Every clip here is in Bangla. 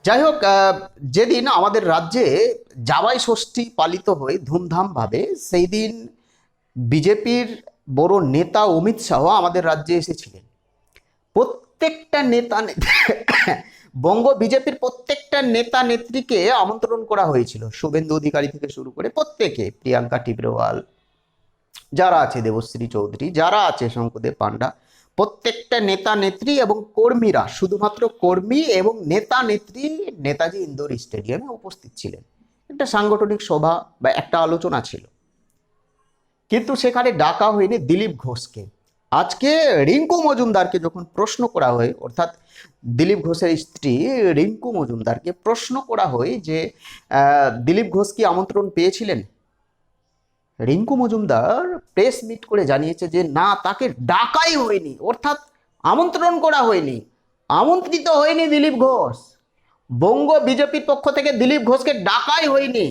যাই হোক, যেদিন আমাদের রাজ্যে জামাই ষষ্ঠী পালিত হয় ধুমধামভাবে, সেই দিন বিজেপির বড় নেতা অমিত শাহ আমাদের রাজ্যে এসেছিলেন। প্রত্যেকটা নেতা বঙ্গ বিজেপির প্রত্যেকটা নেতা নেত্রীকে আমন্ত্রণ করা হয়েছিল, শুভেন্দু অধিকারী থেকে শুরু করে প্রত্যেকে, প্রিয়াঙ্কা টিব্রেওয়াল যারা আছে, দেবশ্রী চৌধুরী যারা আছে, শঙ্কুদেব পান্ডা, প্রত্যেকটা নেতা নেত্রী এবং কর্মীরা, শুধুমাত্র কর্মী এবং নেতা নেত্রী নেতাজি ইন্দোর স্টেডিয়ামে উপস্থিত ছিলেন। একটা সাংগঠনিক সভা বা একটা আলোচনা ছিল, কিন্তু সেখানে ডাকা হয়নি দিলীপ ঘোষকে। আজকে রিঙ্কু মজুমদারকে যখন প্রশ্ন করা হয়, অর্থাৎ দিলীপ ঘোষের স্ত্রী রিঙ্কু মজুমদারকে প্রশ্ন করা হয় যে দিলীপ ঘোষ কি আমন্ত্রণ পেয়েছিলেন, রিঙ্কু মজুমদার প্রেস মিট করে জানিয়েছে যে না, তাকে ডাকাই হয়নি, অর্থাৎ আমন্ত্রণ করা হয়নি, আমন্ত্রিত হয়নি দিলীপ ঘোষ। বঙ্গ বিজেপির পক্ষ থেকে দিলীপ ঘোষকে ডাকাই হয়নি,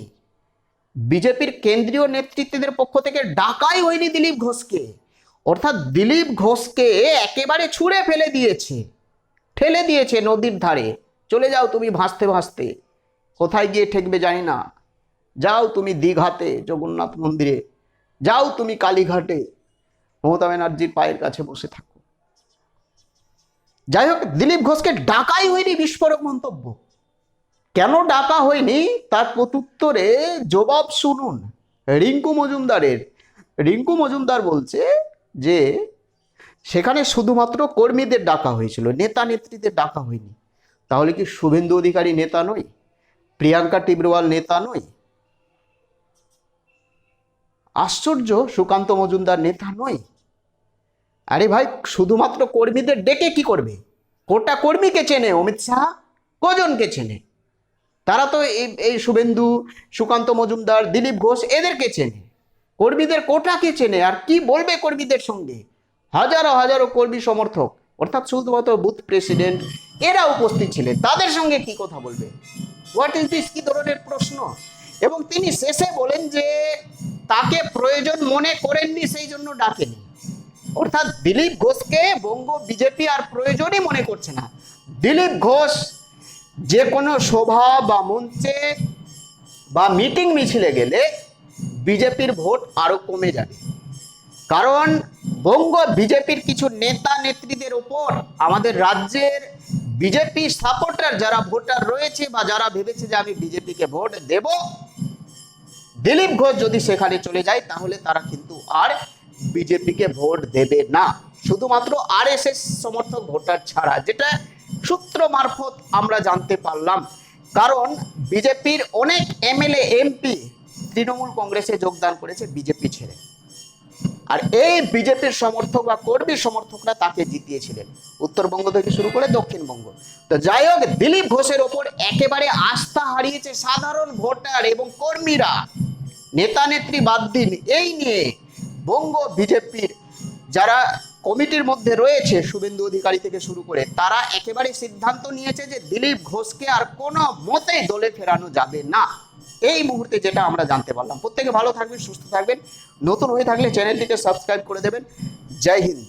বিজেপির কেন্দ্রীয় নেতৃত্বের পক্ষ থেকে ডাকাই হয়নি দিলীপ ঘোষকে। অর্থাৎ দিলীপ ঘোষকে একেবারে ছুঁড়ে ফেলে দিয়েছে, ঠেলে দিয়েছে নদীর ধারে, চলে যাও তুমি ভাসতে ভাসতে, কোথায় গিয়ে ঠেকবে জানি না, যাও তুমি দীঘাতে জগন্নাথ মন্দিরে, যাও তুমি কালীঘাটে মমতা ব্যানার্জির পায়ের কাছে বসে থাকো। যাই হোক, দিলীপ ঘোষকে ডাকাই হয়নি, বিস্ফোরক মন্তব্য। কেন ডাকা হয়নি তার প্রত্যুত্তরে জবাব শুনুন রিঙ্কু মজুমদারের। রিঙ্কু মজুমদার বলছে যে সেখানে শুধুমাত্র কর্মীদের ডাকা হয়েছিল, নেতা নেত্রীদের ডাকা হয়নি। তাহলে কি শুভেন্দু অধিকারী নেতা নয়? প্রিয়াঙ্কা টিব্রেওয়াল নেতা নয়? আশ্চর্য, সুকান্ত মজুমদার নেতা নয়? আরে ভাই, শুধুমাত্র কর্মীদের ডেকে কি করবে? কোটা কর্মীকে চেনে অমিত শাহ? কজনকে চেনে? তারা তো এই শুভেন্দু, সুকান্ত মজুমদার, দিলীপ ঘোষ এদেরকে চেনে, কর্মীদের কোটাকে চেনে। আর কি বলবে কর্মীদের সঙ্গে? হাজারো হাজারো কর্মী সমর্থক, অর্থাৎ শুধুমাত্র বুথ প্রেসিডেন্ট এরা উপস্থিত ছিলেন, তাদের সঙ্গে কি কথা বলবে? What is this? কি ধরনের প্রশ্ন? এবং তিনি শেষে বলেন যে তাকে প্রয়োজন মনে করেননি, সেই জন্য ডাকেনি। অর্থাৎ দিলীপ ঘোষকে বঙ্গ বিজেপি আর প্রয়োজনই মনে করছে না। দিলীপ ঘোষ যে কোনো সভা বা মঞ্চে বা মিটিং মিছিলে গেলে বিজেপির ভোট আরো কমে যাবে। কারণ বঙ্গ বিজেপির কিছু নেতা নেত্রীদের উপর আমাদের রাজ্যের বিজেপি সাপোর্টার যারা ভোটার রয়েছে বা যারা ভেবেছে যে আমি বিজেপিকে ভোট দেব, দিলীপ ঘোষ যদি সেখানে চলে যায় তাহলে তারা কিন্তু আর বিজেপিকে ভোট দেবে না, শুধুমাত্র আরএসএস সমর্থক ভোটার ছাড়া, যেটা সূত্র মারফত আমরা জানতে পারলাম। কারণ বিজেপির অনেক এমএলএ এমপি তৃণমূল কংগ্রেসে যোগদান করেছে বিজেপি ছেড়ে, আর এই বিজেপির সমর্থক বা কর্মী সমর্থকরা তাকে জিতিয়েছিলেন উত্তরবঙ্গ থেকে শুরু করে দক্ষিণবঙ্গ। তো যাই হোক, দিলীপ ঘোষের ওপর একেবারে আস্থা হারিয়েছে সাধারণ ভোটার এবং কর্মীরা, নেতা নেত্রী বাদ দিন। এই নিয়ে বঙ্গ বিজেপির যারা কমিটির মধ্যে রয়েছে, শুভেন্দু অধিকারী থেকে শুরু করে, তারা একেবারে সিদ্ধান্ত নিয়েছে যে দিলীপ ঘোষকে আর কোনো মতেই দলে ফেরানো যাবে না। এই মুহূর্তে যেটা আমরা জানতে পারলাম। প্রত্যেকে ভালো থাকবেন, সুস্থ থাকবেন। নতুন হয়ে থাকলে চ্যানেলটিকে সাবস্ক্রাইব করে দেবেন। জয় হিন্দ।